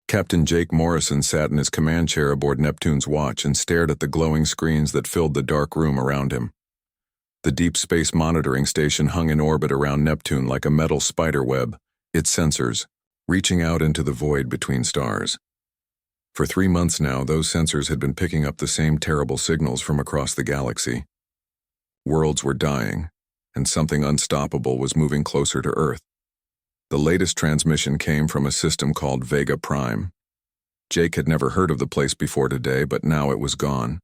Captain Jake Morrison sat in his command chair aboard Neptune's watch and stared at the glowing screens that filled the dark room around him. The deep space monitoring station hung in orbit around Neptune like a metal spider web, its sensors reaching out into the void between stars. For 3 months now, those sensors had been picking up the same terrible signals from across the galaxy. Worlds were dying, and something unstoppable was moving closer to Earth. The latest transmission came from a system called Vega Prime. Jake had never heard of the place before today, but now it was gone.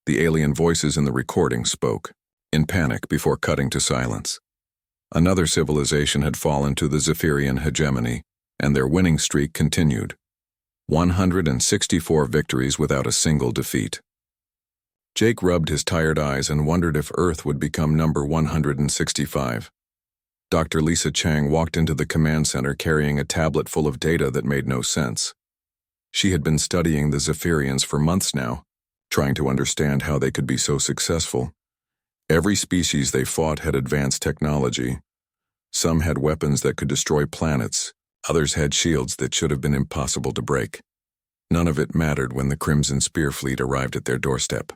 The alien voices in the recording spoke, in panic before cutting to silence. Another civilization had fallen to the Zephyrian hegemony, and their winning streak continued. 164 victories without a single defeat. Jake rubbed his tired eyes and wondered if Earth would become number 165. Dr. Lisa Chang walked into the command center carrying a tablet full of data that made no sense. She had been studying the Zephyrians for months now, trying to understand how they could be so successful. Every species they fought had advanced technology. Some had weapons that could destroy planets, others had shields that should have been impossible to break. None of it mattered when the Crimson Spear fleet arrived at their doorstep.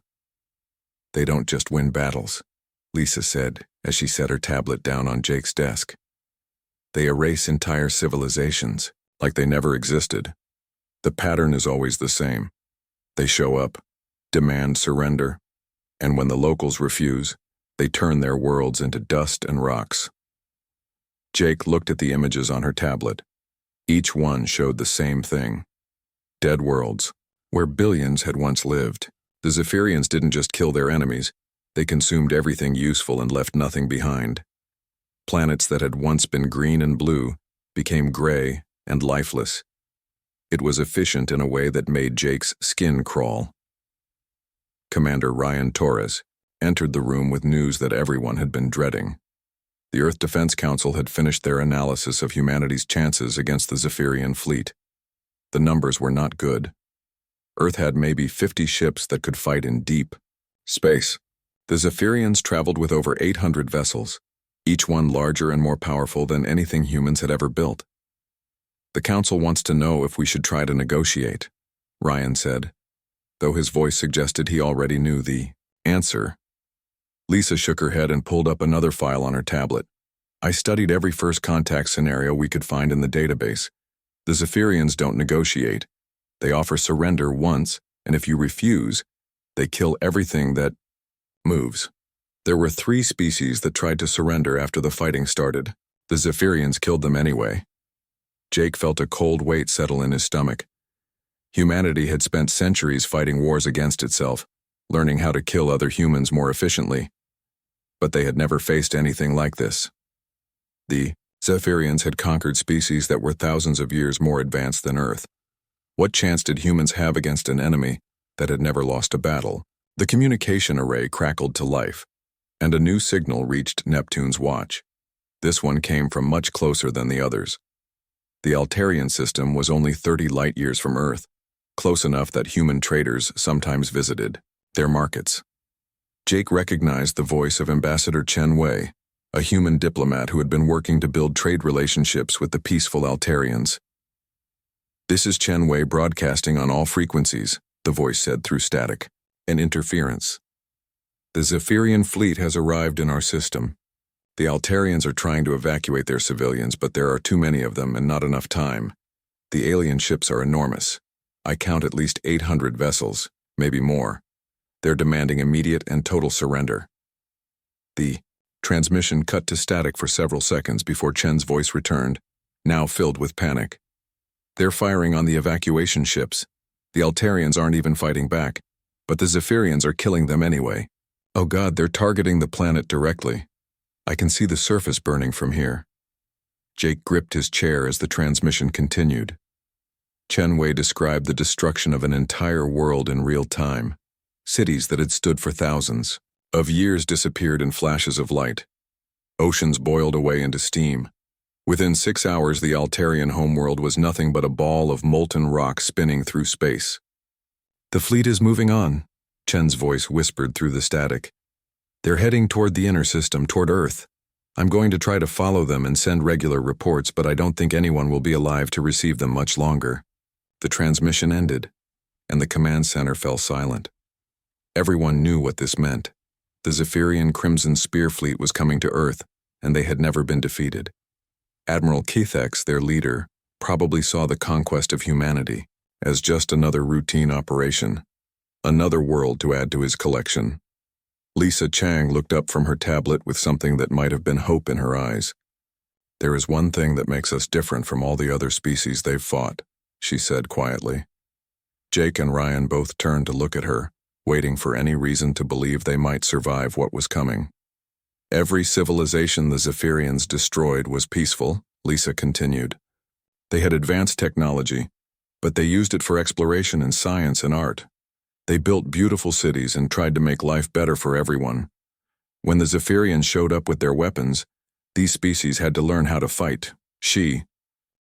"They don't just win battles," Lisa said as she set her tablet down on Jake's desk. "They erase entire civilizations, like they never existed. The pattern is always the same. They show up, demand surrender, and when the locals refuse, they turn their worlds into dust and rocks." Jake looked at the images on her tablet. Each one showed the same thing. Dead worlds, where billions had once lived. The Zephyrians didn't just kill their enemies, they consumed everything useful and left nothing behind. Planets that had once been green and blue became gray and lifeless. It was efficient in a way that made Jake's skin crawl. Commander Ryan Torres entered the room with news that everyone had been dreading. The Earth Defense Council had finished their analysis of humanity's chances against the Zephyrian fleet. The numbers were not good. Earth had maybe 50 ships that could fight in deep space. The Zephyrians traveled with over 800 vessels, each one larger and more powerful than anything humans had ever built. "The Council wants to know if we should try to negotiate," Ryan said, though his voice suggested he already knew the answer. Lisa shook her head and pulled up another file on her tablet. "I studied every first contact scenario we could find in the database. The Zephyrians don't negotiate. They offer surrender once, and if you refuse, they kill everything that moves. There were 3 species that tried to surrender after the fighting started. The Zephyrians killed them anyway." Jake felt a cold weight settle in his stomach. Humanity had spent centuries fighting wars against itself, learning how to kill other humans more efficiently. But they had never faced anything like this. The Zephyrians had conquered species that were thousands of years more advanced than Earth. What chance did humans have against an enemy that had never lost a battle? The communication array crackled to life, and a new signal reached Neptune's watch. This one came from much closer than the others. The Altarian system was only 30 light-years from Earth, close enough that human traders sometimes visited their markets. Jake recognized the voice of Ambassador Chen Wei, a human diplomat who had been working to build trade relationships with the peaceful Altarians. "This is Chen Wei broadcasting on all frequencies," the voice said through static and interference. "The Zephyrian fleet has arrived in our system. The Altarians are trying to evacuate their civilians, but there are too many of them and not enough time. The alien ships are enormous. I count at least 800 vessels, maybe more. They're demanding immediate and total surrender." The transmission cut to static for several seconds before Chen's voice returned, now filled with panic. "They're firing on the evacuation ships. The Altarians aren't even fighting back, but the Zephyrians are killing them anyway. Oh God, they're targeting the planet directly. I can see the surface burning from here." Jake gripped his chair as the transmission continued. Chen Wei described the destruction of an entire world in real time. Cities that had stood for thousands of years disappeared in flashes of light. Oceans boiled away into steam. Within 6 hours, the Altarian homeworld was nothing but a ball of molten rock spinning through space. "The fleet is moving on," Chen's voice whispered through the static. "They're heading toward the inner system, toward Earth. I'm going to try to follow them and send regular reports, but I don't think anyone will be alive to receive them much longer." The transmission ended, and the command center fell silent. Everyone knew what this meant. The Zephyrian Crimson Spear fleet was coming to Earth, and they had never been defeated. Admiral Kethex, their leader, probably saw the conquest of humanity as just another routine operation, another world to add to his collection. Lisa Chang looked up from her tablet with something that might have been hope in her eyes. "There is one thing that makes us different from all the other species they've fought," she said quietly. Jake and Ryan both turned to look at her, waiting for any reason to believe they might survive what was coming. "Every civilization the Zephyrians destroyed was peaceful," Lisa continued. "They had advanced technology, but they used it for exploration in science and art. They built beautiful cities and tried to make life better for everyone. When the Zephyrians showed up with their weapons, these species had to learn how to fight." She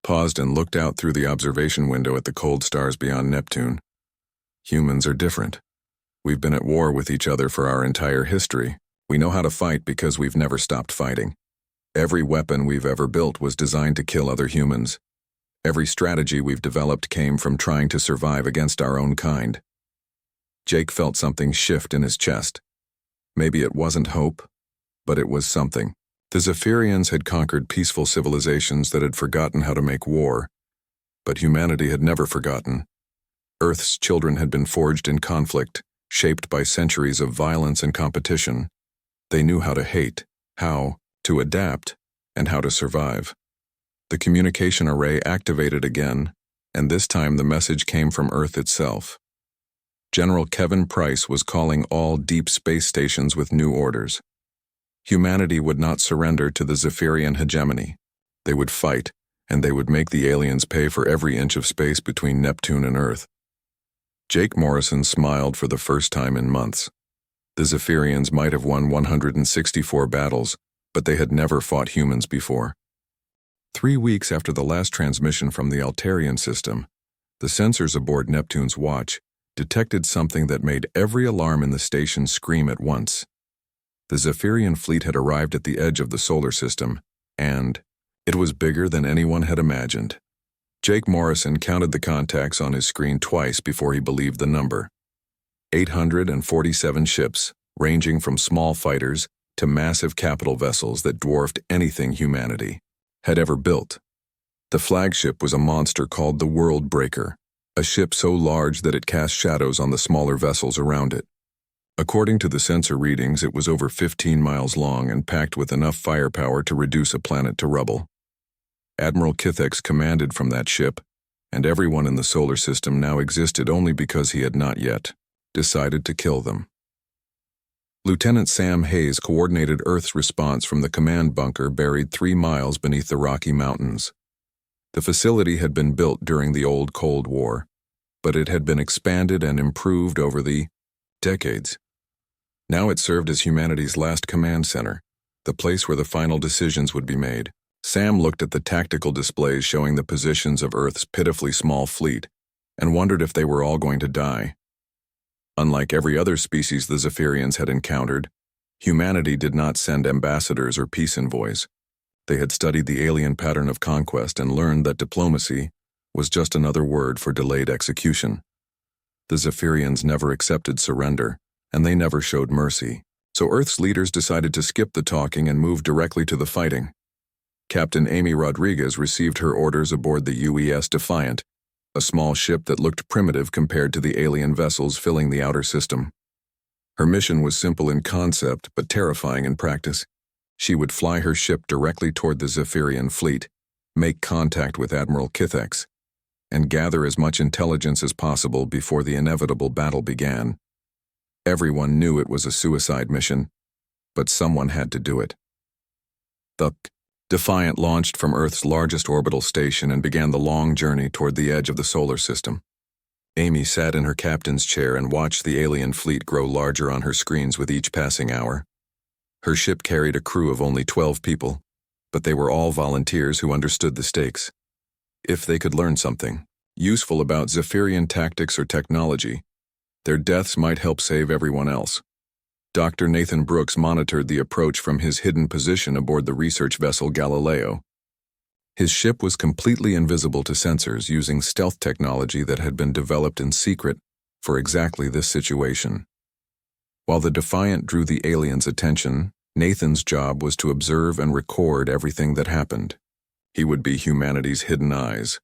paused and looked out through the observation window at the cold stars beyond Neptune. "Humans are different. We've been at war with each other for our entire history. We know how to fight because we've never stopped fighting. Every weapon we've ever built was designed to kill other humans. Every strategy we've developed came from trying to survive against our own kind." Jake felt something shift in his chest. Maybe it wasn't hope, but it was something. The Zephyrians had conquered peaceful civilizations that had forgotten how to make war, but humanity had never forgotten. Earth's children had been forged in conflict, shaped by centuries of violence and competition. They knew how to hate, how to adapt, and how to survive. The communication array activated again, and this time the message came from Earth itself. General Kevin Price was calling all deep space stations with new orders. Humanity would not surrender to the Zephyrian hegemony. They would fight, and they would make the aliens pay for every inch of space between Neptune and Earth. Jake Morrison smiled for the first time in months. The Zephyrians might have won 164 battles, but they had never fought humans before. 3 weeks after the last transmission from the Altarian system, the sensors aboard Neptune's watch detected something that made every alarm in the station scream at once. The Zephyrian fleet had arrived at the edge of the solar system, and it was bigger than anyone had imagined. Jake Morrison counted the contacts on his screen twice before he believed the number. 847 ships, ranging from small fighters to massive capital vessels that dwarfed anything humanity had ever built. The flagship was a monster called the World Breaker, a ship so large that it cast shadows on the smaller vessels around it. According to the sensor readings, it was over 15 miles long and packed with enough firepower to reduce a planet to rubble. Admiral Kethex commanded from that ship, and everyone in the solar system now existed only because he had not yet decided to kill them. Lieutenant Sam Hayes coordinated Earth's response from the command bunker buried 3 miles beneath the Rocky Mountains. The facility had been built during the old Cold War, but it had been expanded and improved over the decades. Now it served as humanity's last command center, the place where the final decisions would be made. Sam looked at the tactical displays showing the positions of Earth's pitifully small fleet and wondered if they were all going to die. Unlike every other species the Zephyrians had encountered, humanity did not send ambassadors or peace envoys. They had studied the alien pattern of conquest and learned that diplomacy was just another word for delayed execution. The Zephyrians never accepted surrender, and they never showed mercy. So Earth's leaders decided to skip the talking and move directly to the fighting. Captain Amy Rodriguez received her orders aboard the UES Defiant, a small ship that looked primitive compared to the alien vessels filling the outer system. Her mission was simple in concept, but terrifying in practice. She would fly her ship directly toward the Zephyrian fleet, make contact with Admiral Kethex, and gather as much intelligence as possible before the inevitable battle began. Everyone knew it was a suicide mission, but someone had to do it. The Defiant launched from Earth's largest orbital station and began the long journey toward the edge of the solar system. Amy sat in her captain's chair and watched the alien fleet grow larger on her screens with each passing hour. Her ship carried a crew of only 12 people, but they were all volunteers who understood the stakes. If they could learn something useful about Zephyrian tactics or technology, their deaths might help save everyone else. Dr. Nathan Brooks monitored the approach from his hidden position aboard the research vessel Galileo. His ship was completely invisible to sensors using stealth technology that had been developed in secret for exactly this situation. While the Defiant drew the aliens' attention, Nathan's job was to observe and record everything that happened. He would be humanity's hidden eyes,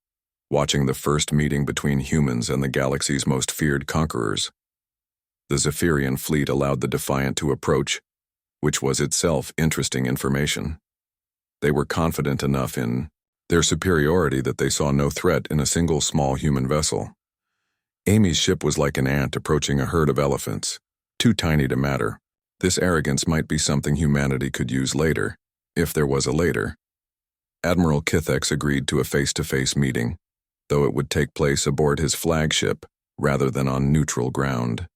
watching the first meeting between humans and the galaxy's most feared conquerors. The Zephyrian fleet allowed the Defiant to approach, which was itself interesting information. They were confident enough in their superiority that they saw no threat in a single small human vessel. Amy's ship was like an ant approaching a herd of elephants, too tiny to matter. This arrogance might be something humanity could use later, if there was a later. Admiral Kithex agreed to a face-to-face meeting, though it would take place aboard his flagship rather than on neutral ground.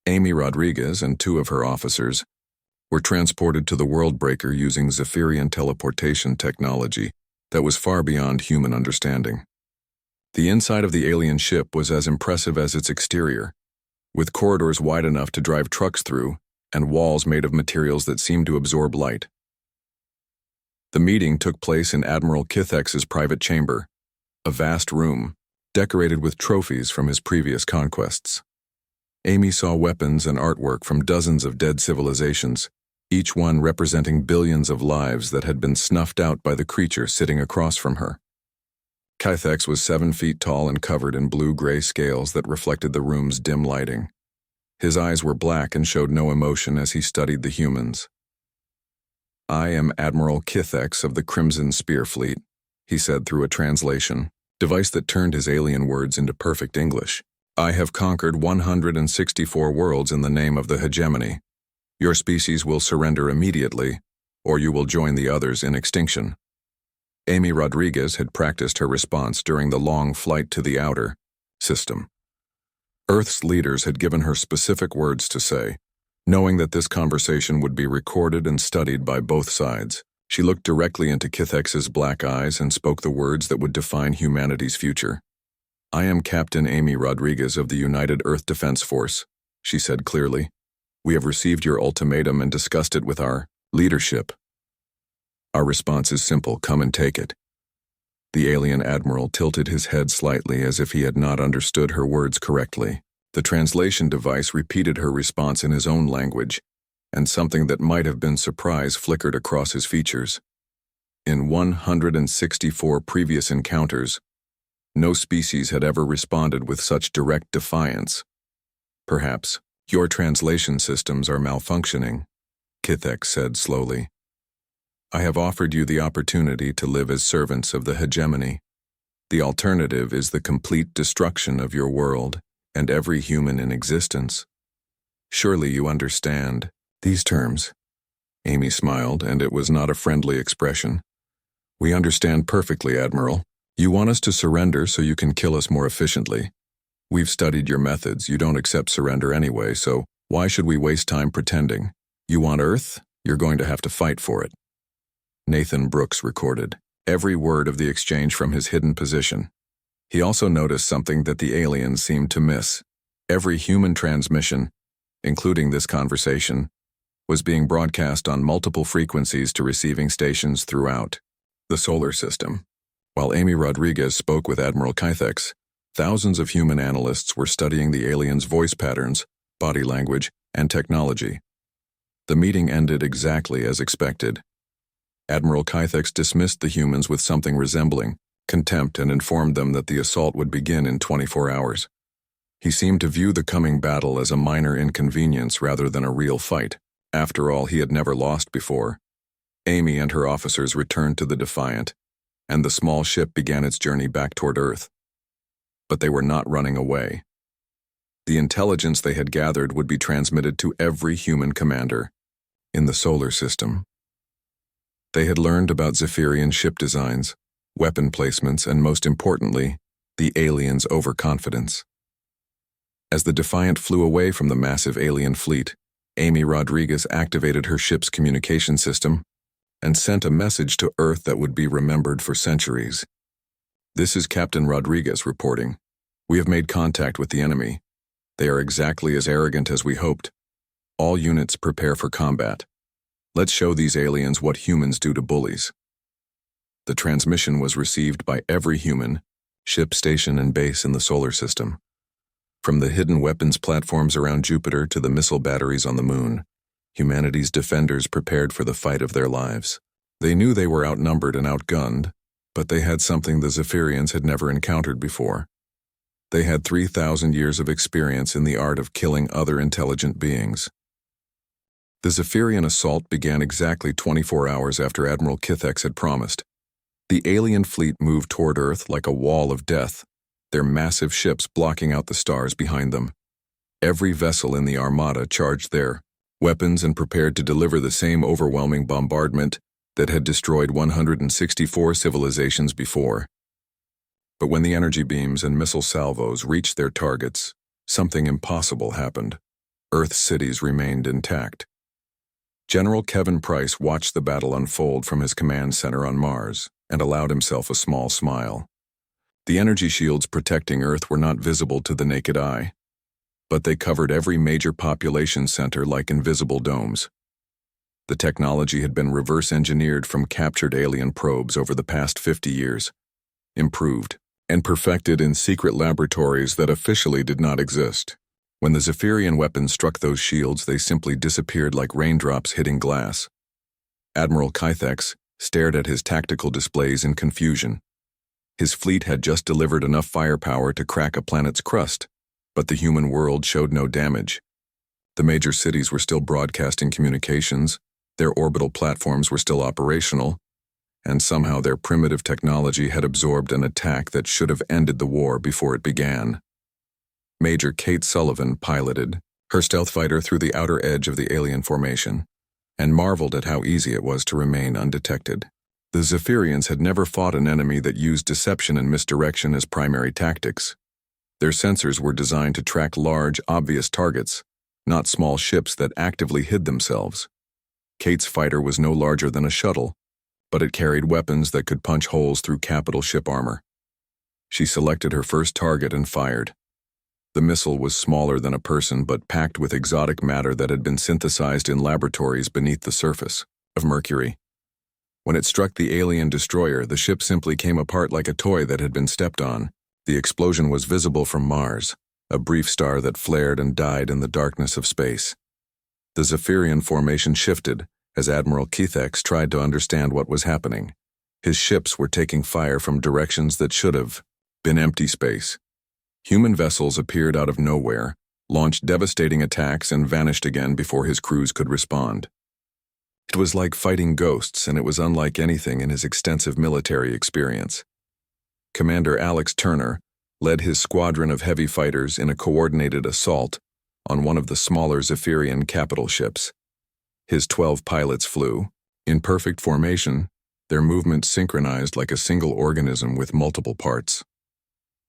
Amy Rodriguez and 2 of her officers were transported to the Worldbreaker using Zephyrian teleportation technology that was far beyond human understanding. The inside of the alien ship was as impressive as its exterior, with corridors wide enough to drive trucks through and walls made of materials that seemed to absorb light. The meeting took place in Admiral Kithex's private chamber, a vast room decorated with trophies from his previous conquests. Amy saw weapons and artwork from dozens of dead civilizations, each one representing billions of lives that had been snuffed out by the creature sitting across from her. Kythex was 7 feet tall and covered in blue-gray scales that reflected the room's dim lighting. His eyes were black and showed no emotion as he studied the humans. "I am Admiral Kithex of the Crimson Spear Fleet," he said through a translation device that turned his alien words into perfect English. "I have conquered 164 worlds in the name of the hegemony. Your species will surrender immediately, or you will join the others in extinction." Amy Rodriguez had practiced her response during the long flight to the outer system. Earth's leaders had given her specific words to say. Knowing that this conversation would be recorded and studied by both sides, she looked directly into Kithex's black eyes and spoke the words that would define humanity's future. "I am Captain Amy Rodriguez of the United Earth Defense Force," she said clearly. "We have received your ultimatum and discussed it with our leadership. Our response is simple: come and take it." The alien admiral tilted his head slightly as if he had not understood her words correctly. The translation device repeated her response in his own language, and something that might have been surprise flickered across his features. In 164 previous encounters, no species had ever responded with such direct defiance. "Perhaps your translation systems are malfunctioning," Kithex said slowly. "I have offered you the opportunity to live as servants of the hegemony. The alternative is the complete destruction of your world and every human in existence. Surely you understand these terms." Amy smiled, and it was not a friendly expression. "We understand perfectly, Admiral. You want us to surrender so you can kill us more efficiently. We've studied your methods. You don't accept surrender anyway, so why should we waste time pretending? You want Earth? You're going to have to fight for it." Nathan Brooks recorded every word of the exchange from his hidden position. He also noticed something that the aliens seemed to miss. Every human transmission, including this conversation, was being broadcast on multiple frequencies to receiving stations throughout the solar system. While Amy Rodriguez spoke with Admiral Kythex, thousands of human analysts were studying the aliens' voice patterns, body language, and technology. The meeting ended exactly as expected. Admiral Kythex dismissed the humans with something resembling contempt and informed them that the assault would begin in 24 hours. He seemed to view the coming battle as a minor inconvenience rather than a real fight. After all, he had never lost before. Amy and her officers returned to the Defiant, and the small ship began its journey back toward Earth. But they were not running away. The intelligence they had gathered would be transmitted to every human commander in the solar system. They had learned about Zephyrian ship designs, weapon placements, and most importantly, the aliens' overconfidence. As the Defiant flew away from the massive alien fleet, Amy Rodriguez activated her ship's communication system and sent a message to Earth that would be remembered for centuries. "This is Captain Rodriguez reporting. We have made contact with the enemy. They are exactly as arrogant as we hoped. All units prepare for combat. Let's show these aliens what humans do to bullies." The transmission was received by every human, ship, station, and base in the solar system. From the hidden weapons platforms around Jupiter to the missile batteries on the moon, humanity's defenders prepared for the fight of their lives. They knew they were outnumbered and outgunned, but they had something the Zephyrians had never encountered before. They had 3,000 years of experience in the art of killing other intelligent beings. The Zephyrian assault began exactly 24 hours after Admiral Kithex had promised. The alien fleet moved toward Earth like a wall of death, their massive ships blocking out the stars behind them. Every vessel in the armada charged their weapons and prepared to deliver the same overwhelming bombardment that had destroyed 164 civilizations before. But when the energy beams and missile salvos reached their targets, something impossible happened. Earth's cities remained intact. General Kevin Price watched the battle unfold from his command center on Mars and allowed himself a small smile. The energy shields protecting Earth were not visible to the naked eye, but they covered every major population center like invisible domes. The technology had been reverse-engineered from captured alien probes over the past 50 years, improved, and perfected in secret laboratories that officially did not exist. When the Zephyrian weapons struck those shields, they simply disappeared like raindrops hitting glass. Admiral Kithex stared at his tactical displays in confusion. His fleet had just delivered enough firepower to crack a planet's crust, but the human world showed no damage. The major cities were still broadcasting communications, their orbital platforms were still operational, and somehow their primitive technology had absorbed an attack that should have ended the war before it began. Major Kate Sullivan piloted her stealth fighter through the outer edge of the alien formation, and marveled at how easy it was to remain undetected. The Zephyrians had never fought an enemy that used deception and misdirection as primary tactics. Their sensors were designed to track large, obvious targets, not small ships that actively hid themselves. Kate's fighter was no larger than a shuttle, but it carried weapons that could punch holes through capital ship armor. She selected her first target and fired. The missile was smaller than a person but packed with exotic matter that had been synthesized in laboratories beneath the surface of Mercury. When it struck the alien destroyer, the ship simply came apart like a toy that had been stepped on. The explosion was visible from Mars, a brief star that flared and died in the darkness of space. The Zephyrian formation shifted as Admiral Kithex tried to understand what was happening. His ships were taking fire from directions that should have been empty space. Human vessels appeared out of nowhere, launched devastating attacks, and vanished again before his crews could respond. It was like fighting ghosts, and it was unlike anything in his extensive military experience. Commander Alex Turner led his squadron of heavy fighters in a coordinated assault on one of the smaller Zephyrian capital ships. His 12 pilots flew, in perfect formation, their movements synchronized like a single organism with multiple parts.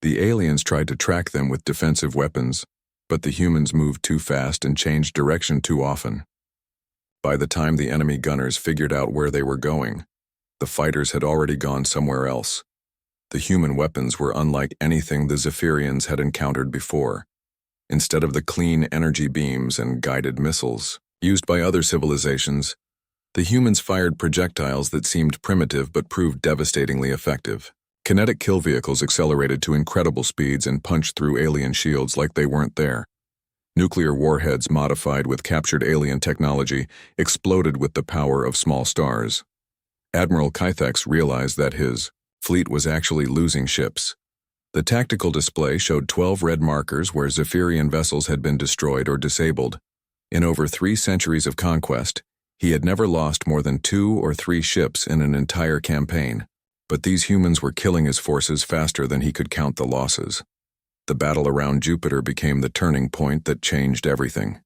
The aliens tried to track them with defensive weapons, but the humans moved too fast and changed direction too often. By the time the enemy gunners figured out where they were going, the fighters had already gone somewhere else. The human weapons were unlike anything the Zephyrians had encountered before. Instead of the clean energy beams and guided missiles used by other civilizations, the humans fired projectiles that seemed primitive but proved devastatingly effective. Kinetic kill vehicles accelerated to incredible speeds and punched through alien shields like they weren't there. Nuclear warheads modified with captured alien technology exploded with the power of small stars. Admiral Kithex realized that his fleet was actually losing ships. The tactical display showed 12 red markers where Zephyrian vessels had been destroyed or disabled. In over 3 centuries of conquest, he had never lost more than 2 or 3 ships in an entire campaign. But these humans were killing his forces faster than he could count the losses. The battle around Jupiter became the turning point that changed everything.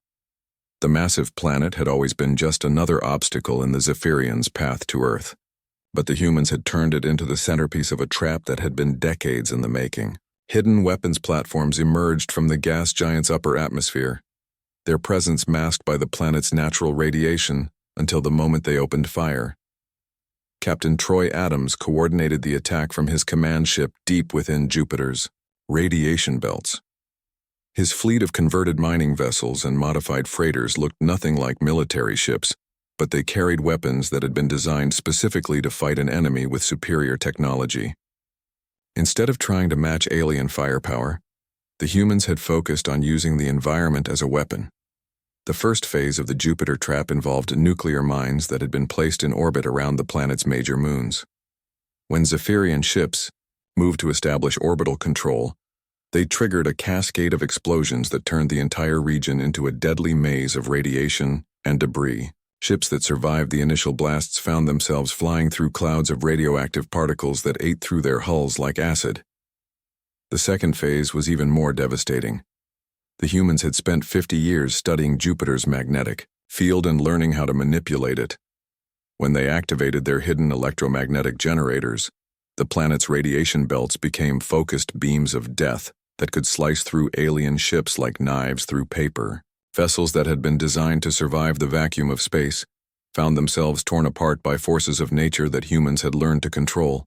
The massive planet had always been just another obstacle in the Zephyrians' path to Earth. But the humans had turned it into the centerpiece of a trap that had been decades in the making. Hidden weapons platforms emerged from the gas giant's upper atmosphere, their presence masked by the planet's natural radiation until the moment they opened fire. Captain Troy Adams coordinated the attack from his command ship deep within Jupiter's radiation belts. His fleet of converted mining vessels and modified freighters looked nothing like military ships, but they carried weapons that had been designed specifically to fight an enemy with superior technology. Instead of trying to match alien firepower, the humans had focused on using the environment as a weapon. The first phase of the Jupiter trap involved nuclear mines that had been placed in orbit around the planet's major moons. When Zephyrian ships moved to establish orbital control, they triggered a cascade of explosions that turned the entire region into a deadly maze of radiation and debris. Ships that survived the initial blasts found themselves flying through clouds of radioactive particles that ate through their hulls like acid. The second phase was even more devastating. The humans had spent 50 years studying Jupiter's magnetic field and learning how to manipulate it. When they activated their hidden electromagnetic generators, the planet's radiation belts became focused beams of death that could slice through alien ships like knives through paper. Vessels that had been designed to survive the vacuum of space found themselves torn apart by forces of nature that humans had learned to control.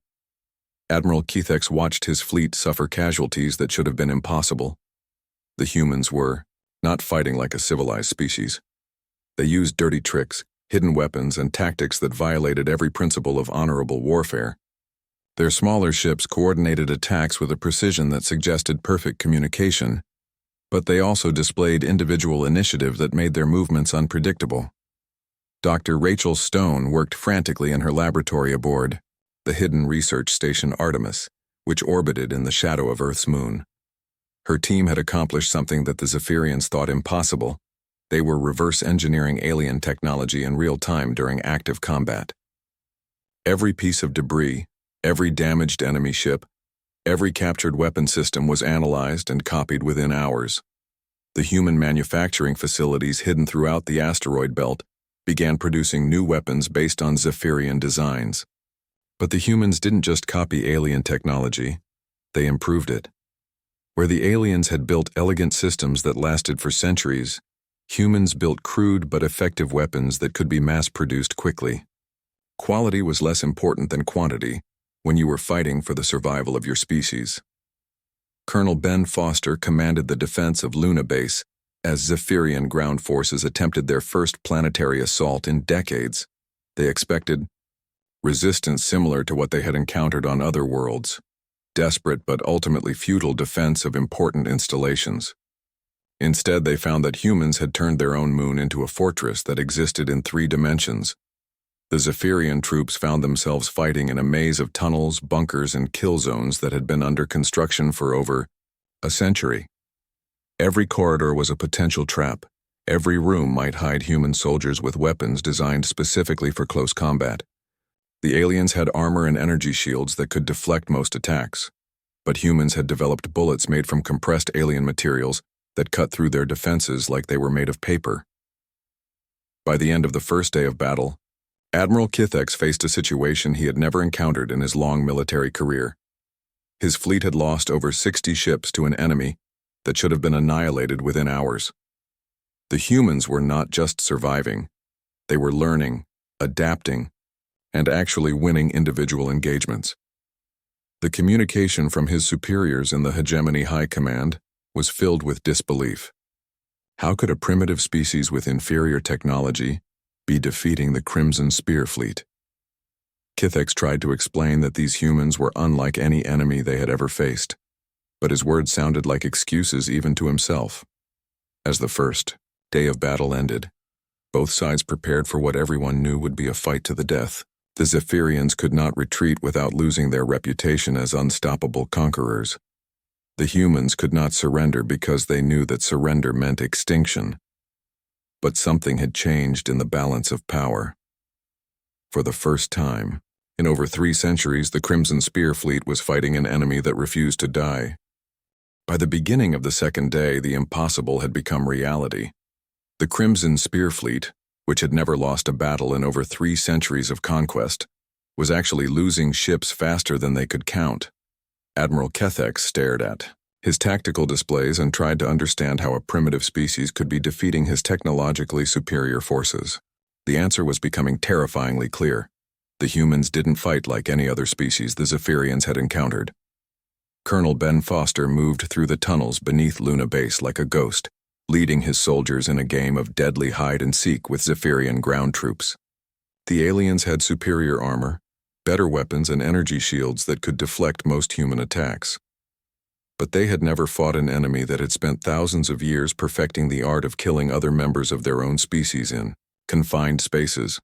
Admiral Kethex watched his fleet suffer casualties that should have been impossible. The humans were not fighting like a civilized species. They used dirty tricks, hidden weapons, and tactics that violated every principle of honorable warfare. Their smaller ships coordinated attacks with a precision that suggested perfect communication, but they also displayed individual initiative that made their movements unpredictable. Dr. Rachel Stone worked frantically in her laboratory aboard the hidden research station Artemis, which orbited in the shadow of Earth's moon. Her team had accomplished something that the Zephyrians thought impossible. They were reverse engineering alien technology in real time during active combat. Every piece of debris, every damaged enemy ship, every captured weapon system was analyzed and copied within hours. The human manufacturing facilities hidden throughout the asteroid belt began producing new weapons based on Zephyrian designs. But the humans didn't just copy alien technology, they improved it. Where the aliens had built elegant systems that lasted for centuries, humans built crude but effective weapons that could be mass-produced quickly. Quality was less important than quantity when you were fighting for the survival of your species. Colonel Ben Foster commanded the defense of Luna Base as Zephyrian ground forces attempted their first planetary assault in decades. They expected resistance similar to what they had encountered on other worlds, desperate but ultimately futile defense of important installations. Instead, they found that humans had turned their own moon into a fortress that existed in 3 dimensions. The Zephyrian troops found themselves fighting in a maze of tunnels, bunkers, and kill zones that had been under construction for over a century. Every corridor was a potential trap. Every room might hide human soldiers with weapons designed specifically for close combat. The aliens had armor and energy shields that could deflect most attacks, but humans had developed bullets made from compressed alien materials that cut through their defenses like they were made of paper. By the end of the first day of battle, Admiral Kethex faced a situation he had never encountered in his long military career. His fleet had lost over 60 ships to an enemy that should have been annihilated within hours. The humans were not just surviving, they were learning, adapting, and actually winning individual engagements. The communication from his superiors in the Hegemony High Command was filled with disbelief. How could a primitive species with inferior technology be defeating the Crimson Spear fleet? Kethex tried to explain that these humans were unlike any enemy they had ever faced, but his words sounded like excuses even to himself. As the first day of battle ended, both sides prepared for what everyone knew would be a fight to the death. The Zephyrians could not retreat without losing their reputation as unstoppable conquerors. The humans could not surrender because they knew that surrender meant extinction. But something had changed in the balance of power. For the first time, in over 3 centuries, the Crimson Spear fleet was fighting an enemy that refused to die. By the beginning of the second day, the impossible had become reality. The Crimson Spear fleet, which had never lost a battle in over 3 centuries of conquest, was actually losing ships faster than they could count. Admiral Kethex stared at his tactical displays and tried to understand how a primitive species could be defeating his technologically superior forces. The answer was becoming terrifyingly clear. The humans didn't fight like any other species the Zephyrians had encountered. Colonel Ben Foster moved through the tunnels beneath Luna Base like a ghost, leading his soldiers in a game of deadly hide-and-seek with Zephyrian ground troops. The aliens had superior armor, better weapons, and energy shields that could deflect most human attacks. But they had never fought an enemy that had spent thousands of years perfecting the art of killing other members of their own species in confined spaces.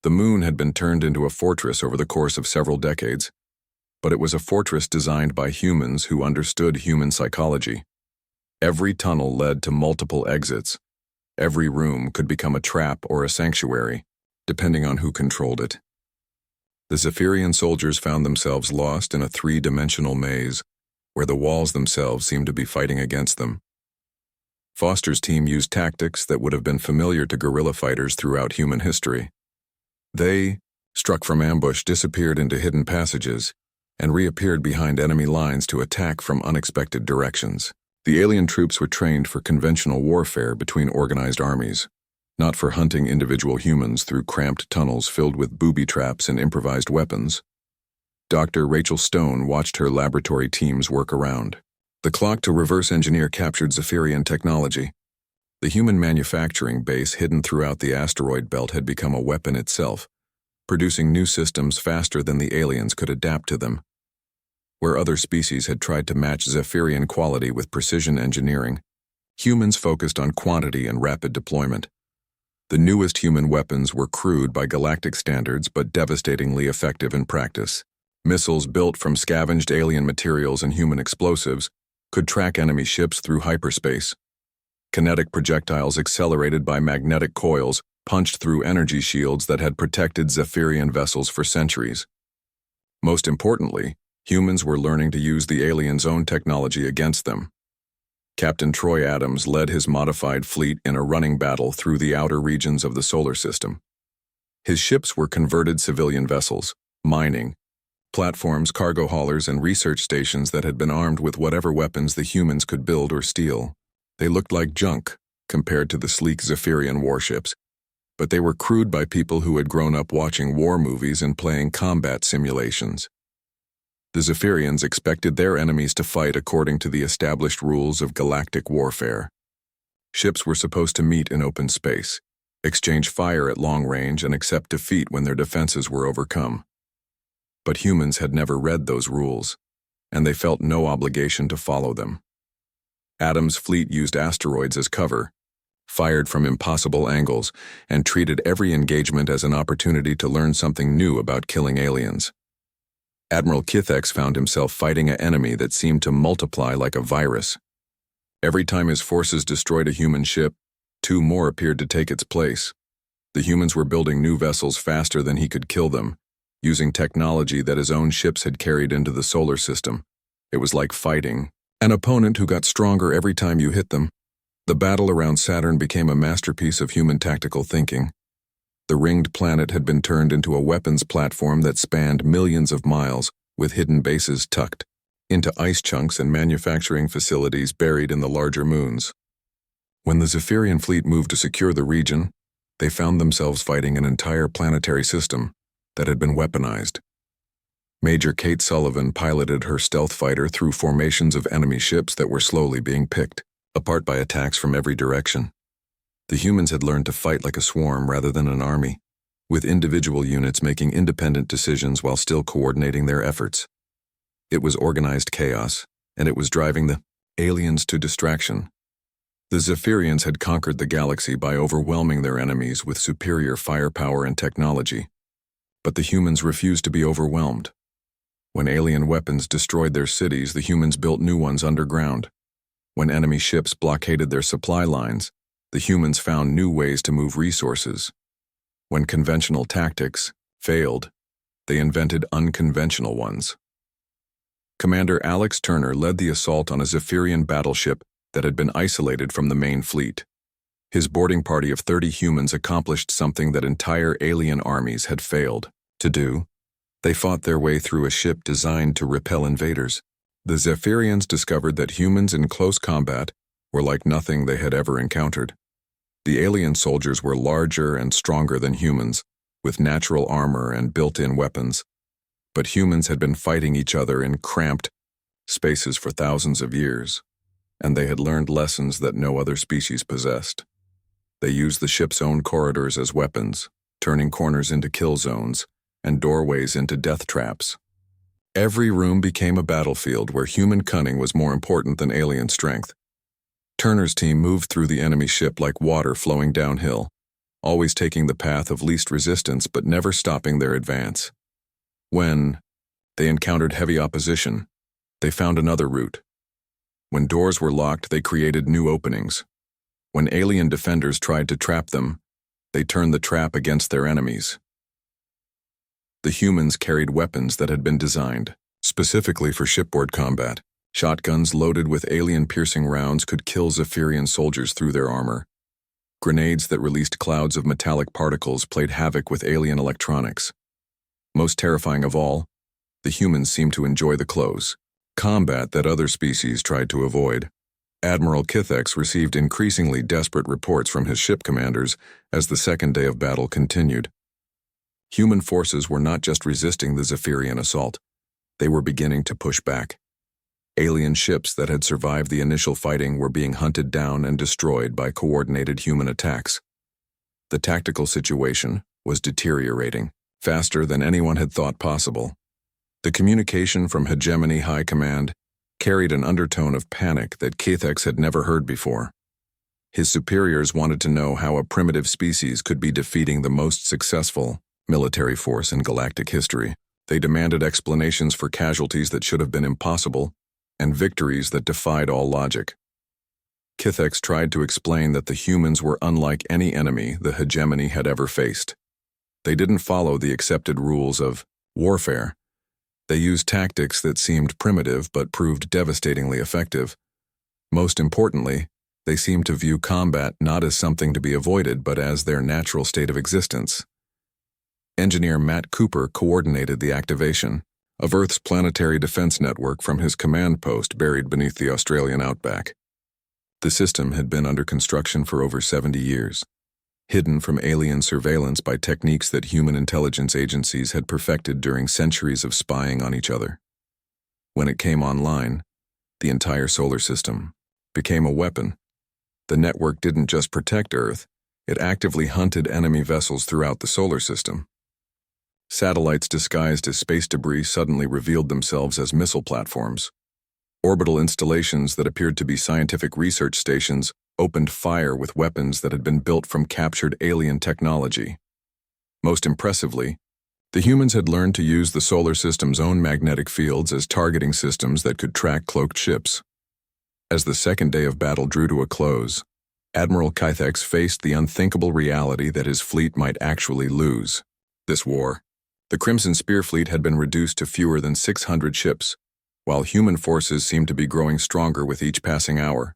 The moon had been turned into a fortress over the course of several decades, but it was a fortress designed by humans who understood human psychology. Every tunnel led to multiple exits. Every room could become a trap or a sanctuary, depending on who controlled it. The Zephyrian soldiers found themselves lost in a three-dimensional maze, where the walls themselves seemed to be fighting against them. Foster's team used tactics that would have been familiar to guerrilla fighters throughout human history. They, struck from ambush, disappeared into hidden passages, and reappeared behind enemy lines to attack from unexpected directions. The alien troops were trained for conventional warfare between organized armies, not for hunting individual humans through cramped tunnels filled with booby traps and improvised weapons. Dr. Rachel Stone watched her laboratory teams work around. The clock to reverse engineer captured Zephyrian technology. The human manufacturing base hidden throughout the asteroid belt had become a weapon itself, producing new systems faster than the aliens could adapt to them. Where other species had tried to match Zephyrian quality with precision engineering, humans focused on quantity and rapid deployment. The newest human weapons were crude by galactic standards but devastatingly effective in practice. Missiles built from scavenged alien materials and human explosives could track enemy ships through hyperspace. Kinetic projectiles accelerated by magnetic coils punched through energy shields that had protected Zephyrian vessels for centuries. Most importantly, humans were learning to use the aliens' own technology against them. Captain Troy Adams led his modified fleet in a running battle through the outer regions of the solar system. His ships were converted civilian vessels, mining, platforms, cargo haulers, and research stations that had been armed with whatever weapons the humans could build or steal. They looked like junk compared to the sleek Zephyrian warships, but they were crewed by people who had grown up watching war movies and playing combat simulations. The Zephyrians expected their enemies to fight according to the established rules of galactic warfare. Ships were supposed to meet in open space, exchange fire at long range, and accept defeat when their defenses were overcome. But humans had never read those rules, and they felt no obligation to follow them. Adams' fleet used asteroids as cover, fired from impossible angles, and treated every engagement as an opportunity to learn something new about killing aliens. Admiral Kithex found himself fighting an enemy that seemed to multiply like a virus. Every time his forces destroyed a human ship, two more appeared to take its place. The humans were building new vessels faster than he could kill them, using technology that his own ships had carried into the solar system. It was like fighting an opponent who got stronger every time you hit them. The battle around Saturn became a masterpiece of human tactical thinking. The ringed planet had been turned into a weapons platform that spanned millions of miles, with hidden bases tucked into ice chunks and manufacturing facilities buried in the larger moons. When the Zephyrian fleet moved to secure the region, they found themselves fighting an entire planetary system that had been weaponized. Major Kate Sullivan piloted her stealth fighter through formations of enemy ships that were slowly being picked apart by attacks from every direction. The humans had learned to fight like a swarm rather than an army, with individual units making independent decisions while still coordinating their efforts. It was organized chaos, and it was driving the aliens to distraction. The Zephyrians had conquered the galaxy by overwhelming their enemies with superior firepower and technology. But the humans refused to be overwhelmed. When alien weapons destroyed their cities, the humans built new ones underground. When enemy ships blockaded their supply lines, the humans found new ways to move resources. When conventional tactics failed, they invented unconventional ones. Commander Alex Turner led the assault on a Zephyrian battleship that had been isolated from the main fleet. His boarding party of 30 humans accomplished something that entire alien armies had failed to do. They fought their way through a ship designed to repel invaders. The Zephyrians discovered that humans in close combat were like nothing they had ever encountered. The alien soldiers were larger and stronger than humans, with natural armor and built-in weapons. But humans had been fighting each other in cramped spaces for thousands of years, and they had learned lessons that no other species possessed. They used the ship's own corridors as weapons, turning corners into kill zones and doorways into death traps. Every room became a battlefield where human cunning was more important than alien strength. Turner's team moved through the enemy ship like water flowing downhill, always taking the path of least resistance but never stopping their advance. When they encountered heavy opposition, they found another route. When doors were locked, they created new openings. When alien defenders tried to trap them, they turned the trap against their enemies. The humans carried weapons that had been designed specifically for shipboard combat. Shotguns loaded with alien-piercing rounds could kill Zephyrian soldiers through their armor. Grenades that released clouds of metallic particles played havoc with alien electronics. Most terrifying of all, the humans seemed to enjoy the close combat that other species tried to avoid. Admiral Kithex received increasingly desperate reports from his ship commanders as the second day of battle continued. Human forces were not just resisting the Zephyrian assault, they were beginning to push back. Alien ships that had survived the initial fighting were being hunted down and destroyed by coordinated human attacks. The tactical situation was deteriorating faster than anyone had thought possible. The communication from Hegemony High Command carried an undertone of panic that Kithex had never heard before. His superiors wanted to know how a primitive species could be defeating the most successful military force in galactic history. They demanded explanations for casualties that should have been impossible and victories that defied all logic. Kithex tried to explain that the humans were unlike any enemy the Hegemony had ever faced. They didn't follow the accepted rules of warfare. They used tactics that seemed primitive but proved devastatingly effective. Most importantly, they seemed to view combat not as something to be avoided but as their natural state of existence. Engineer Matt Cooper coordinated the activation of Earth's planetary defense network from his command post buried beneath the Australian outback. The system had been under construction for over 70 years, hidden from alien surveillance by techniques that human intelligence agencies had perfected during centuries of spying on each other. When it came online, the entire solar system became a weapon. The network didn't just protect Earth, it actively hunted enemy vessels throughout the solar system. Satellites disguised as space debris suddenly revealed themselves as missile platforms. Orbital installations that appeared to be scientific research stations opened fire with weapons that had been built from captured alien technology. Most impressively, the humans had learned to use the solar system's own magnetic fields as targeting systems that could track cloaked ships. As the second day of battle drew to a close, Admiral Kithex faced the unthinkable reality that his fleet might actually lose this war. The Crimson Spear fleet had been reduced to fewer than 600 ships, while human forces seemed to be growing stronger with each passing hour.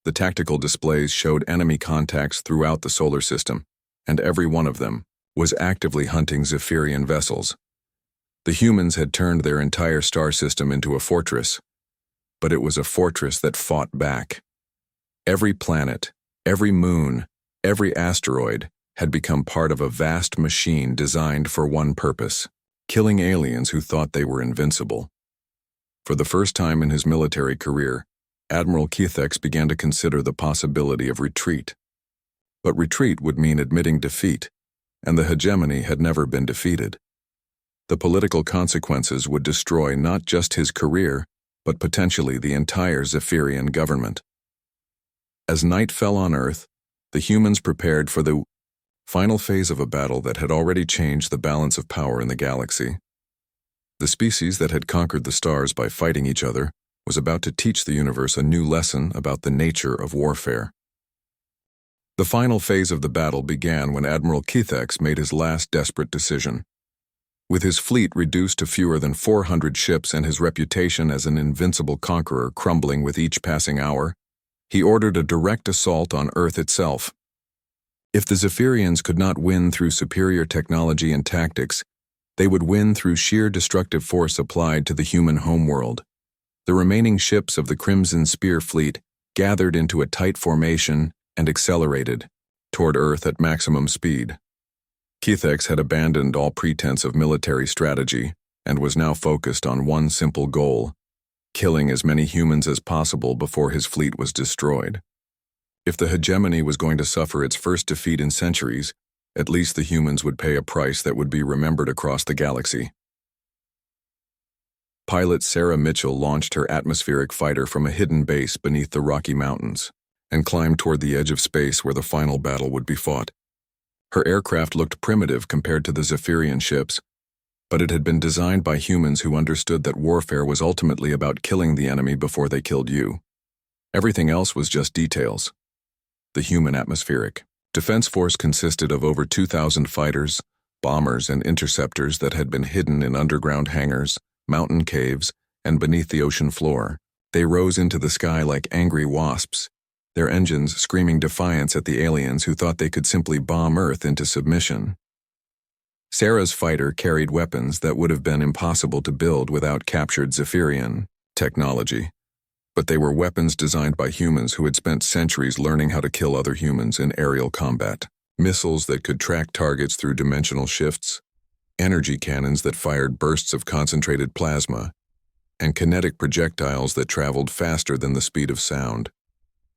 The tactical displays showed enemy contacts throughout the solar system, and every one of them was actively hunting Zephyrian vessels. The humans had turned their entire star system into a fortress, but it was a fortress that fought back. Every planet, every moon, every asteroid had become part of a vast machine designed for one purpose: killing aliens who thought they were invincible. For the first time in his military career, Admiral Kithex began to consider the possibility of retreat. But retreat would mean admitting defeat, and the Hegemony had never been defeated. The political consequences would destroy not just his career, but potentially the entire Zephyrian government. As night fell on Earth, the humans prepared for the final phase of a battle that had already changed the balance of power in the galaxy. The species that had conquered the stars by fighting each other was about to teach the universe a new lesson about the nature of warfare. The final phase of the battle began when Admiral Kithex made his last desperate decision. With his fleet reduced to fewer than 400 ships and his reputation as an invincible conqueror crumbling with each passing hour, he ordered a direct assault on Earth itself. If the Zephyrians could not win through superior technology and tactics, they would win through sheer destructive force applied to the human homeworld. The remaining ships of the Crimson Spear fleet gathered into a tight formation and accelerated toward Earth at maximum speed. Kithex had abandoned all pretense of military strategy and was now focused on one simple goal: killing as many humans as possible before his fleet was destroyed. If the Hegemony was going to suffer its first defeat in centuries, At least the humans would pay a price that would be remembered across the galaxy. Pilot Sarah Mitchell launched her atmospheric fighter from a hidden base beneath the Rocky Mountains and climbed toward the edge of space where the final battle would be fought. Her aircraft looked primitive compared to the Zephyrian ships, but it had been designed by humans who understood that warfare was ultimately about killing the enemy before they killed you. Everything else was just details. The human atmospheric defense force consisted of over 2,000 fighters, bombers, and interceptors that had been hidden in underground hangars, mountain caves, and beneath the ocean floor. They rose into the sky like angry wasps, their engines screaming defiance at the aliens who thought they could simply bomb Earth into submission. Sarah's fighter carried weapons that would have been impossible to build without captured Zephyrian technology, but they were weapons designed by humans who had spent centuries learning how to kill other humans in aerial combat. Missiles that could track targets through dimensional shifts, energy cannons that fired bursts of concentrated plasma, and kinetic projectiles that traveled faster than the speed of sound.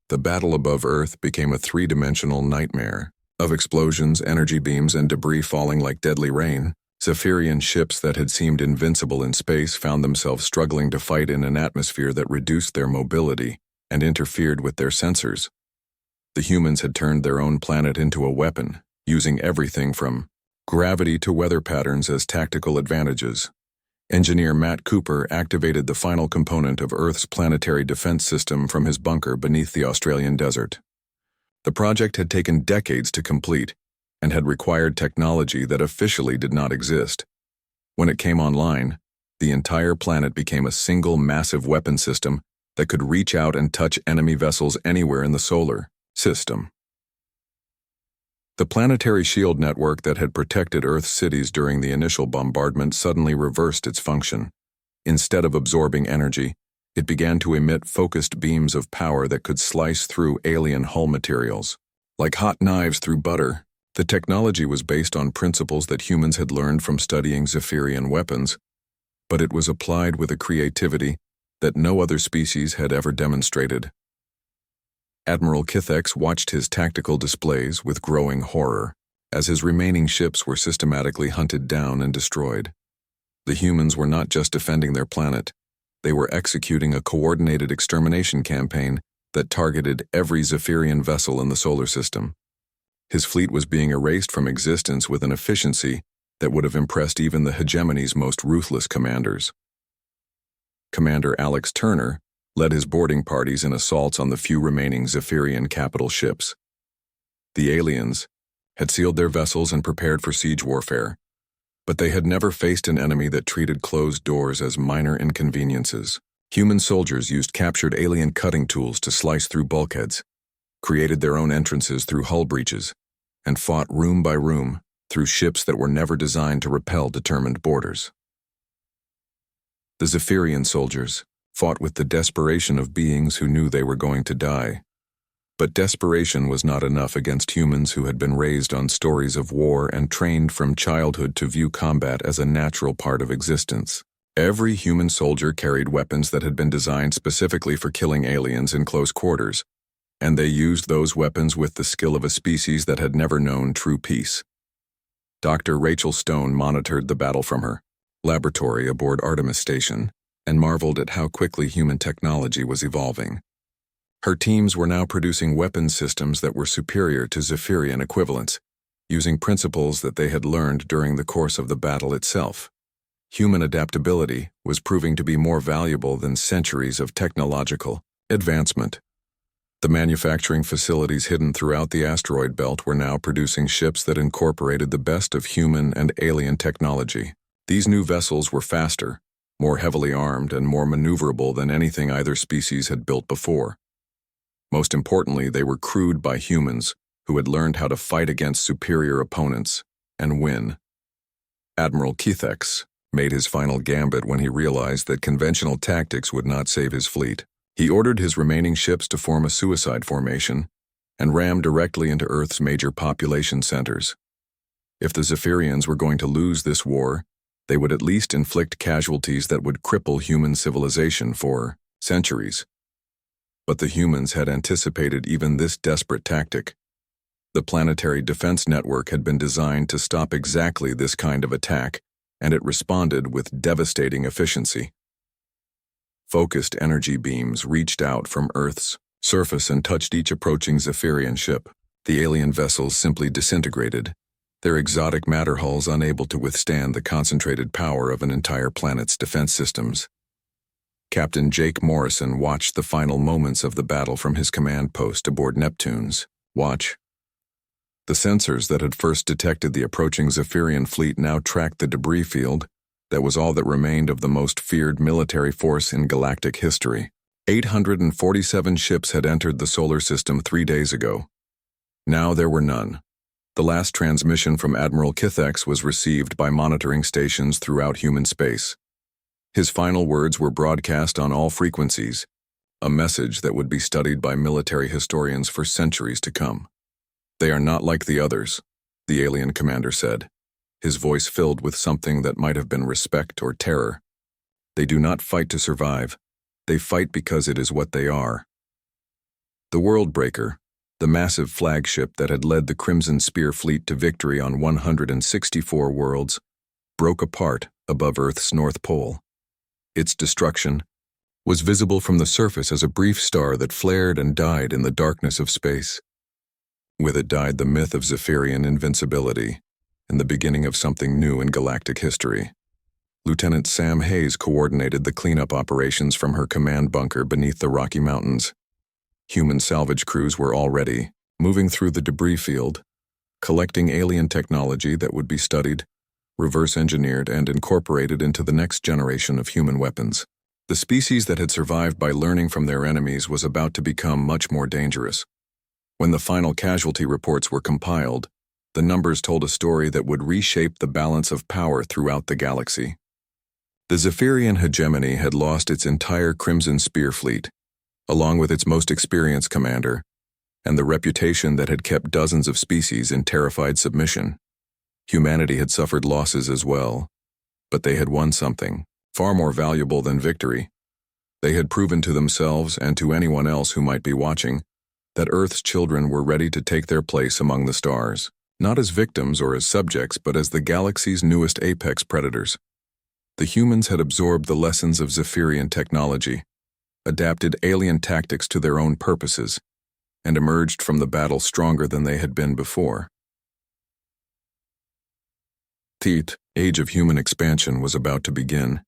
The battle above Earth became a three-dimensional nightmare of explosions, energy beams, and debris falling like deadly rain. Zephyrian ships that had seemed invincible in space found themselves struggling to fight in an atmosphere that reduced their mobility and interfered with their sensors. The humans had turned their own planet into a weapon, using everything from gravity to weather patterns as tactical advantages. Engineer Matt Cooper activated the final component of Earth's planetary defense system from his bunker beneath the Australian desert. The project had taken decades to complete and had required technology that officially did not exist. When it came online, the entire planet became a single massive weapon system that could reach out and touch enemy vessels anywhere in the solar system. The planetary shield network that had protected Earth's cities during the initial bombardment suddenly reversed its function. Instead of absorbing energy, it began to emit focused beams of power that could slice through alien hull materials. Like hot knives through butter, the technology was based on principles that humans had learned from studying Zephyrian weapons, but it was applied with a creativity that no other species had ever demonstrated. Admiral Kithex watched his tactical displays with growing horror as his remaining ships were systematically hunted down and destroyed. The humans were not just defending their planet, they were executing a coordinated extermination campaign that targeted every Zephyrian vessel in the solar system. His fleet was being erased from existence with an efficiency that would have impressed even the hegemony's most ruthless commanders. Commander Alex Turner led his boarding parties in assaults on the few remaining Zephyrian capital ships. The aliens had sealed their vessels and prepared for siege warfare, but they had never faced an enemy that treated closed doors as minor inconveniences. Human soldiers used captured alien cutting tools to slice through bulkheads, created their own entrances through hull breaches, and fought room by room through ships that were never designed to repel determined boarders. The Zephyrian soldiers fought with the desperation of beings who knew they were going to die. But desperation was not enough against humans who had been raised on stories of war and trained from childhood to view combat as a natural part of existence. Every human soldier carried weapons that had been designed specifically for killing aliens in close quarters, and they used those weapons with the skill of a species that had never known true peace. Dr. Rachel Stone monitored the battle from her laboratory aboard Artemis Station and marveled at how quickly human technology was evolving. Her teams were now producing weapons systems that were superior to Zephyrian equivalents, using principles that they had learned during the course of the battle itself. Human adaptability was proving to be more valuable than centuries of technological advancement. The manufacturing facilities hidden throughout the asteroid belt were now producing ships that incorporated the best of human and alien technology. These new vessels were faster, more heavily armed, and more maneuverable than anything either species had built before. Most importantly, they were crewed by humans who had learned how to fight against superior opponents and win. Admiral Kithex made his final gambit when he realized that conventional tactics would not save his fleet. He ordered his remaining ships to form a suicide formation and ram directly into Earth's major population centers. If the Zephyrians were going to lose this war, they would at least inflict casualties that would cripple human civilization for centuries. But the humans had anticipated even this desperate tactic. The planetary defense network had been designed to stop exactly this kind of attack, and it responded with devastating efficiency. Focused energy beams reached out from Earth's surface and touched each approaching Zephyrian ship. The alien vessels simply disintegrated, their exotic matter hulls unable to withstand the concentrated power of an entire planet's defense systems. Captain Jake Morrison watched the final moments of the battle from his command post aboard Neptune's watch. The sensors that had first detected the approaching Zephyrian fleet now tracked the debris field that was all that remained of the most feared military force in galactic history. 847 ships had entered the solar system 3 days ago. Now there were none. The last transmission from Admiral Kithex was received by monitoring stations throughout human space. His final words were broadcast on all frequencies, a message that would be studied by military historians for centuries to come. "They are not like the others," the alien commander said, his voice filled with something that might have been respect or terror. "They do not fight to survive. They fight because it is what they are." The Worldbreaker, the massive flagship that had led the Crimson Spear fleet to victory on 164 worlds, broke apart above Earth's North Pole. Its destruction was visible from the surface as a brief star that flared and died in the darkness of space. With it died the myth of Zephyrian invincibility and the beginning of something new in galactic history. Lieutenant Sam Hayes coordinated the cleanup operations from her command bunker beneath the Rocky Mountains. Human salvage crews were already moving through the debris field, collecting alien technology that would be studied, reverse-engineered, and incorporated into the next generation of human weapons. The species that had survived by learning from their enemies was about to become much more dangerous. When the final casualty reports were compiled, the numbers told a story that would reshape the balance of power throughout the galaxy. The Zephyrian hegemony had lost its entire Crimson Spear fleet, along with its most experienced commander, and the reputation that had kept dozens of species in terrified submission. Humanity had suffered losses as well, but they had won something far more valuable than victory. They had proven to themselves and to anyone else who might be watching that Earth's children were ready to take their place among the stars, not as victims or as subjects, but as the galaxy's newest apex predators. The humans had absorbed the lessons of Zephyrian technology, adapted alien tactics to their own purposes, and emerged from the battle stronger than they had been before. The age of human expansion was about to begin,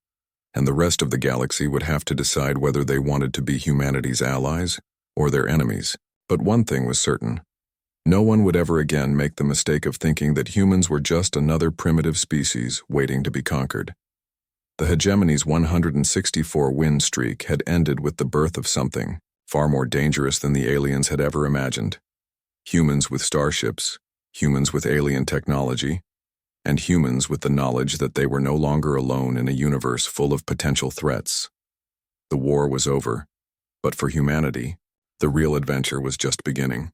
and the rest of the galaxy would have to decide whether they wanted to be humanity's allies or their enemies. But one thing was certain. No one would ever again make the mistake of thinking that humans were just another primitive species waiting to be conquered. The hegemony's 164-win streak had ended with the birth of something far more dangerous than the aliens had ever imagined. Humans with starships, humans with alien technology, and humans with the knowledge that they were no longer alone in a universe full of potential threats. The war was over, but for humanity, the real adventure was just beginning.